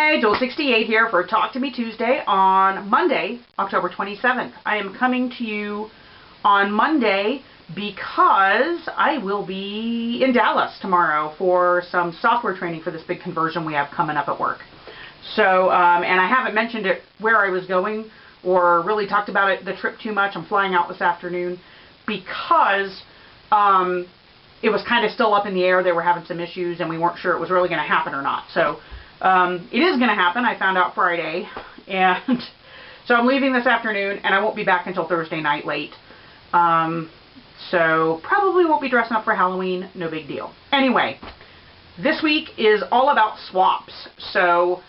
Hi, jewells68 here for Talk to Me Tuesday on Monday, October 27th. I am coming to you on Monday because I will be in Dallas tomorrow for some software training for this big conversion we have coming up at work. So, and I haven't mentioned it where I was going or really talked about it, the trip too much. I'm flying out this afternoon because it was kind of still up in the air. They were having some issues and we weren't sure it was really going to happen or not. So it is going to happen. I found out Friday, and so I'm leaving this afternoon, and I won't be back until Thursday night late. So probably won't be dressing up for Halloween. No big deal. Anyway, this week is all about swaps. So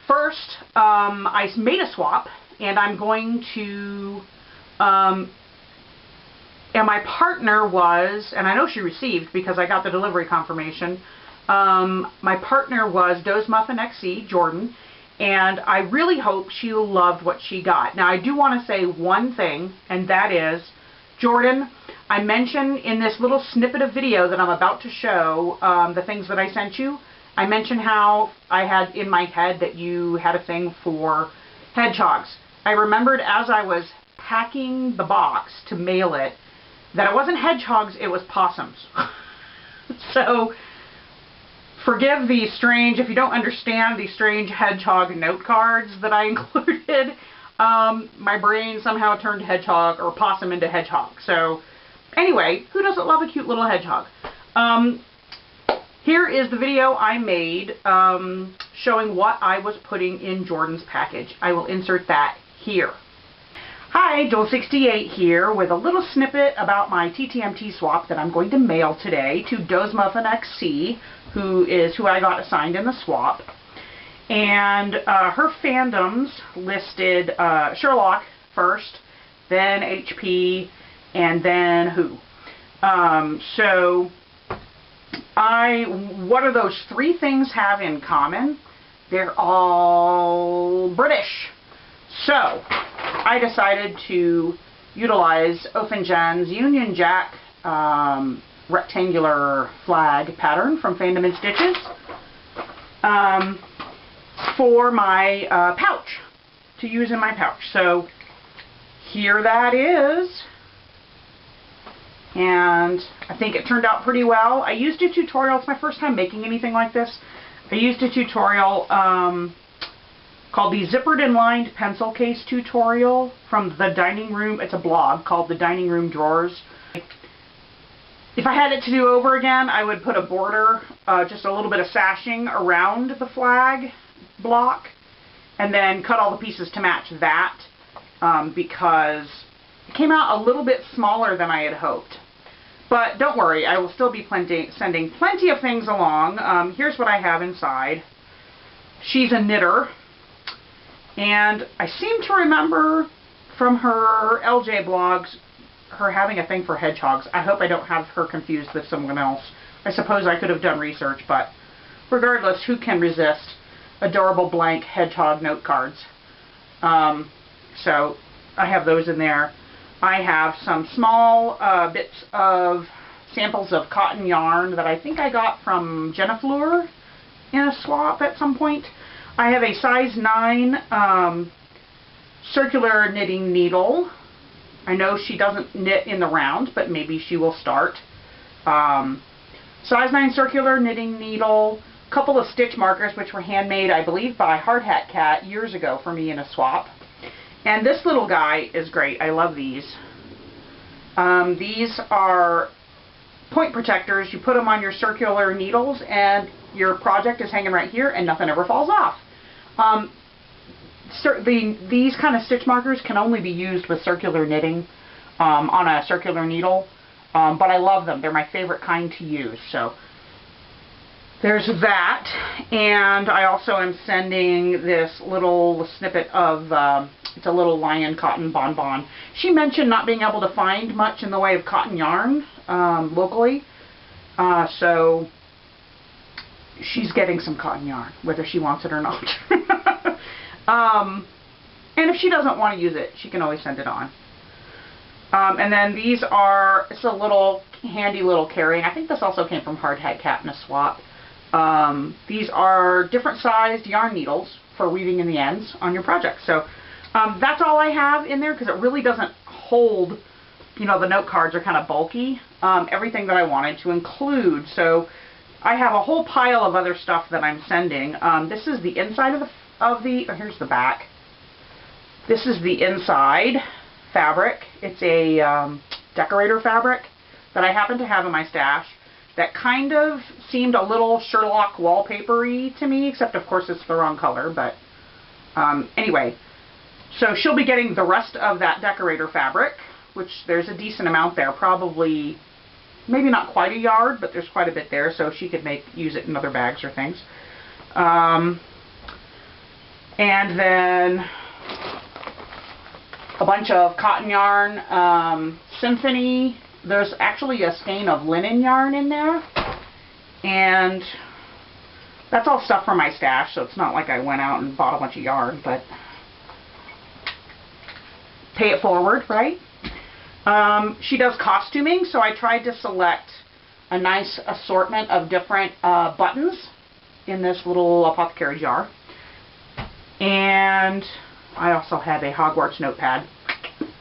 first, I made a swap, and I'm going to, and my partner was, and I know she received because I got the delivery confirmation. My partner was Doe's Muffin XC, Jordan, and I really hope she loved what she got. Now, I do want to say one thing, and that is, Jordan, I mentioned in this little snippet of video that I'm about to show, the things that I sent you, I mentioned how I had in my head that you had a thing for hedgehogs. I remembered as I was packing the box to mail it, that it wasn't hedgehogs, it was possums. So, forgive the strange, if you don't understand the strange hedgehog note cards that I included. My brain somehow turned hedgehog or possum into hedgehog. So anyway, who doesn't love a cute little hedgehog? Here is the video I made showing what I was putting in Jordan's package. I will insert that here. Hi, jewells68 here with a little snippet about my TTMT swap that I'm going to mail today to Doe's Muffin XC, who I got assigned in the swap. And her fandoms listed Sherlock first, then HP, and then Who. So what do those three things have in common? They're all British. So I decided to utilize Ophenjan's Union Jack rectangular flag pattern from Fandom Stitches for my pouch, to use in my pouch. So here that is, and I think it turned out pretty well. I used a tutorial. It's my first time making anything like this. I used a tutorial called the Zippered and Lined Pencil Case Tutorial from the Dining Room. It's a blog called the Dining Room Drawers. If I had it to do over again, I would put a border, just a little bit of sashing around the flag block, and then cut all the pieces to match that, because it came out a little bit smaller than I had hoped. But don't worry, I will still be sending plenty of things along. Here's what I have inside. She's a knitter. And I seem to remember from her LJ blogs her having a thing for hedgehogs. I hope I don't have her confused with someone else. I suppose I could have done research, but regardless, who can resist adorable blank hedgehog note cards? So I have those in there. I have some small bits of samples of cotton yarn that I think I got from Jenna Fleur in a swap at some point. I have a size 9 circular knitting needle. I know she doesn't knit in the round, but maybe she will start. Size 9 circular knitting needle, a couple of stitch markers which were handmade, I believe, by Hard Hat Cat years ago for me in a swap. And this little guy is great. I love these. These are point protectors. You put them on your circular needles and your project is hanging right here and nothing ever falls off. These kind of stitch markers can only be used with circular knitting on a circular needle, but I love them. They're my favorite kind to use. So there's that, and I also am sending this little snippet of, it's a little lion cotton bonbon. She mentioned not being able to find much in the way of cotton yarn locally, so she's getting some cotton yarn, whether she wants it or not. And if she doesn't want to use it, she can always send it on. And then these are, it's a little handy little carrying. I think this also came from Hard Hat Cat in a swap. These are different sized yarn needles for weaving in the ends on your project. So that's all I have in there because it really doesn't hold, you know, the note cards are kind of bulky, everything that I wanted to include. So I have a whole pile of other stuff that I'm sending. This is the inside of the oh, here's the back. This is the inside fabric. It's a decorator fabric that I happen to have in my stash that kind of seemed a little Sherlock wallpapery to me, except of course it's the wrong color, but anyway. So she'll be getting the rest of that decorator fabric, which there's a decent amount there, probably maybe not quite a yard, but there's quite a bit there, so she could use it in other bags or things. And then a bunch of cotton yarn, Symphony. There's actually a skein of linen yarn in there, and that's all stuff from my stash, so it's not like I went out and bought a bunch of yarn, but pay it forward, right? She does costuming, so I tried to select a nice assortment of different buttons in this little apothecary jar. And I also have a Hogwarts notepad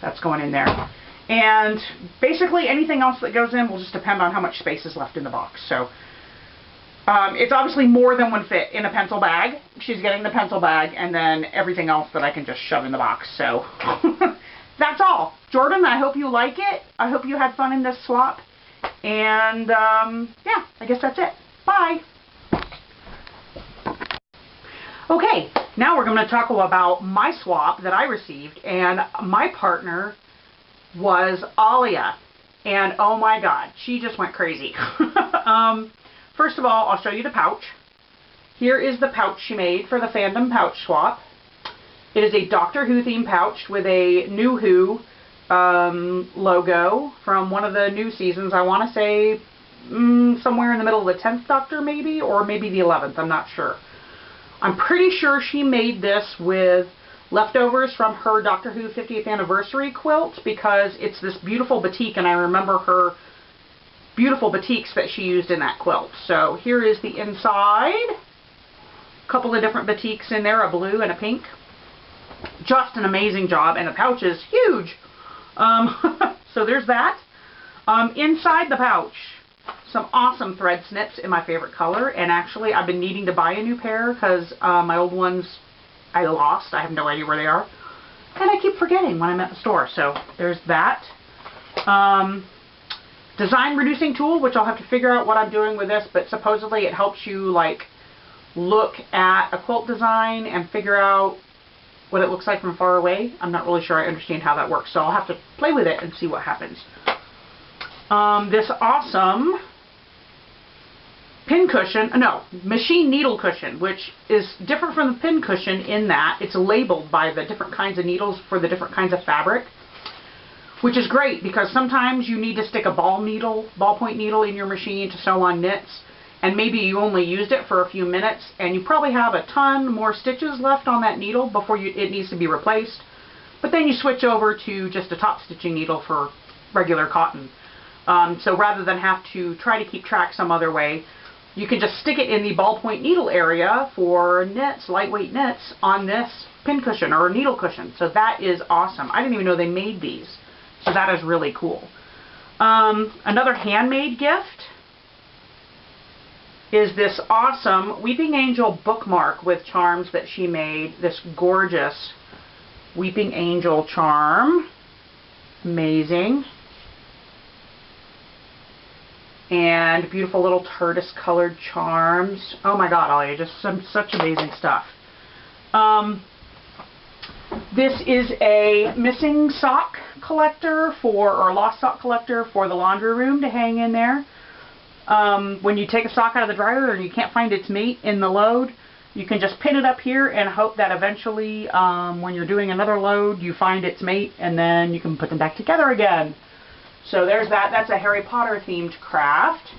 that's going in there. And basically anything else that goes in will just depend on how much space is left in the box. So it's obviously more than one fit in a pencil bag. She's getting the pencil bag and then everything else that I can just shove in the box. So that's all. Jordan, I hope you like it. I hope you had fun in this swap. And yeah, I guess that's it. Bye. Okay, now we're going to talk about my swap that I received. And my partner was Alia. And oh my god, she just went crazy. First of all, I'll show you the pouch. Here is the pouch she made for the Fandom Pouch swap. It is a Doctor Who themed pouch with a New Who logo from one of the new seasons. I want to say somewhere in the middle of the 10th Doctor maybe, or maybe the 11th, I'm not sure. I'm pretty sure she made this with leftovers from her Doctor Who 50th anniversary quilt, because it's this beautiful batik, and I remember her beautiful batiks that she used in that quilt. So here is the inside. A couple of different batiks in there, a blue and a pink. Just an amazing job, and the pouch is huge. So there's that. Inside the pouch, some awesome thread snips in my favorite color, and actually I've been needing to buy a new pair because my old ones I lost. I have no idea where they are, and I keep forgetting when I'm at the store. So there's that. Design reducing tool, which I'll have to figure out what I'm doing with this, but supposedly it helps you like look at a quilt design and figure out what it looks like from far away. I'm not really sure I understand how that works, so I'll have to play with it and see what happens. This awesome pin cushion, no, machine needle cushion, which is different from the pin cushion in that it's labeled by the different kinds of needles for the different kinds of fabric, which is great because sometimes you need to stick a ballpoint needle in your machine to sew on knits, and maybe you only used it for a few minutes, and you probably have a ton more stitches left on that needle before it needs to be replaced. But then you switch over to just a top stitching needle for regular cotton. So rather than have to try to keep track some other way, you can just stick it in the ballpoint needle area for knits, lightweight knits, on this pin cushion or needle cushion. So that is awesome. I didn't even know they made these. So that is really cool. Another handmade gift is this awesome Weeping Angel bookmark with charms that she made. This gorgeous Weeping Angel charm. Amazing. And beautiful little tortoise colored charms. Oh my god, Alia, just such amazing stuff. This is a missing sock collector or lost sock collector for the laundry room to hang in there. When you take a sock out of the dryer and you can't find its mate in the load, you can just pin it up here and hope that eventually when you're doing another load you find its mate, and then you can put them back together again. So there's that. That's a Harry Potter themed craft.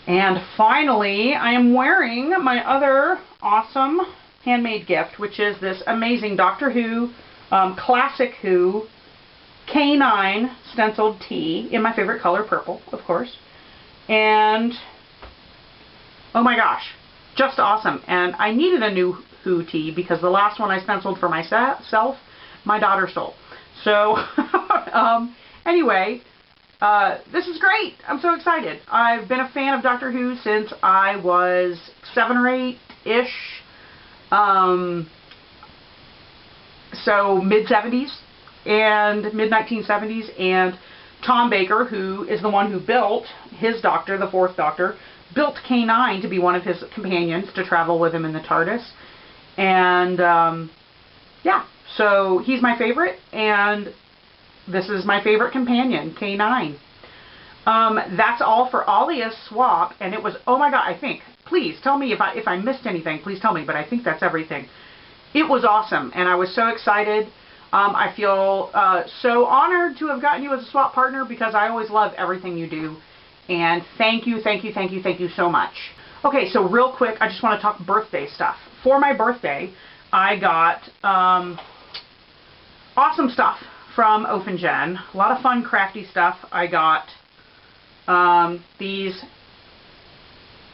And finally, I am wearing my other awesome handmade gift, which is this amazing Doctor Who, Classic Who K9 stenciled tee in my favorite color, purple, of course. And oh my gosh, just awesome. And I needed a new Who tea because the last one I stenciled for myself, my daughter stole. So, anyway, this is great. I'm so excited. I've been a fan of Doctor Who since I was 7 or 8-ish. So mid-70s and mid-1970s. And Tom Baker, who is the one who built his Doctor, the 4th Doctor, built K9 to be one of his companions to travel with him in the TARDIS. And, yeah, so he's my favorite, and this is my favorite companion, K9. That's all for Alia's swap, and it was, oh my god, I think, please tell me if I missed anything, please tell me, but I think that's everything. It was awesome, and I was so excited. I feel so honored to have gotten you as a swap partner because I always love everything you do. And thank you, thank you, thank you, thank you so much. Okay, so real quick, I just want to talk birthday stuff. For my birthday, I got awesome stuff from Ofen-Jen. A lot of fun, crafty stuff. I got these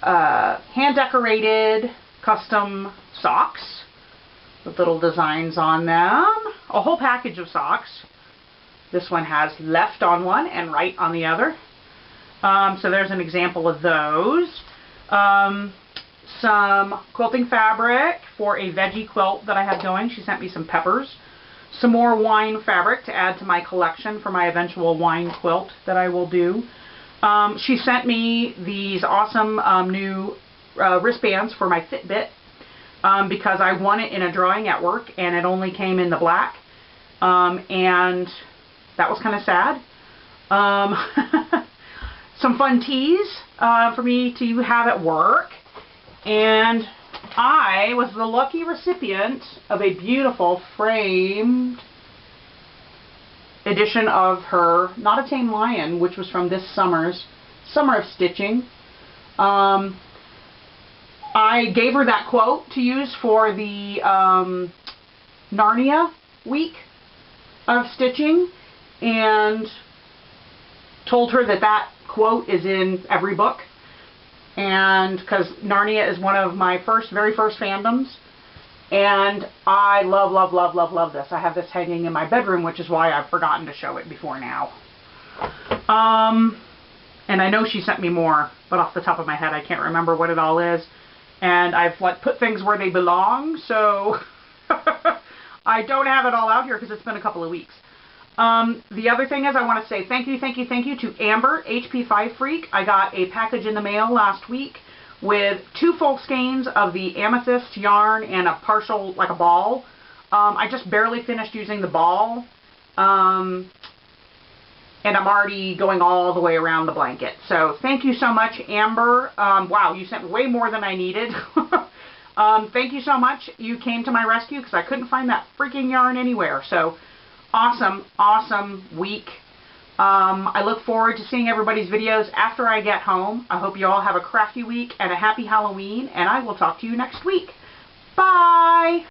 hand-decorated custom socks with little designs on them. A whole package of socks. This one has left on one and right on the other. So there's an example of those. Some quilting fabric for a veggie quilt that I have going. She sent me some peppers. Some more wine fabric to add to my collection for my eventual wine quilt that I will do. She sent me these awesome new wristbands for my Fitbit because I won it in a drawing at work and it only came in the black. And that was kind of sad. Some fun teas for me to have at work. And I was the lucky recipient of a beautiful framed edition of her Not a Tame Lion, which was from this Summer of Stitching. I gave her that quote to use for the Narnia week of stitching and told her that that quote is in every book, and because Narnia is one of my very first fandoms, and I love, love, love, love, love this. I have this hanging in my bedroom, which is why I've forgotten to show it before now. And I know she sent me more, but off the top of my head I can't remember what it all is, and I've put things where they belong, so I don't have it all out here because it's been a couple of weeks. The other thing is I want to say thank you to Amber, HP5 Freak. I got a package in the mail last week with 2 full skeins of the amethyst yarn and a partial, like a ball. I just barely finished using the ball. And I'm already going all the way around the blanket. So thank you so much, Amber. Wow, you sent way more than I needed. Thank you so much. You came to my rescue because I couldn't find that freaking yarn anywhere. So awesome, awesome week. I look forward to seeing everybody's videos after I get home. I hope you all have a crafty week and a happy Halloween, and I will talk to you next week. Bye!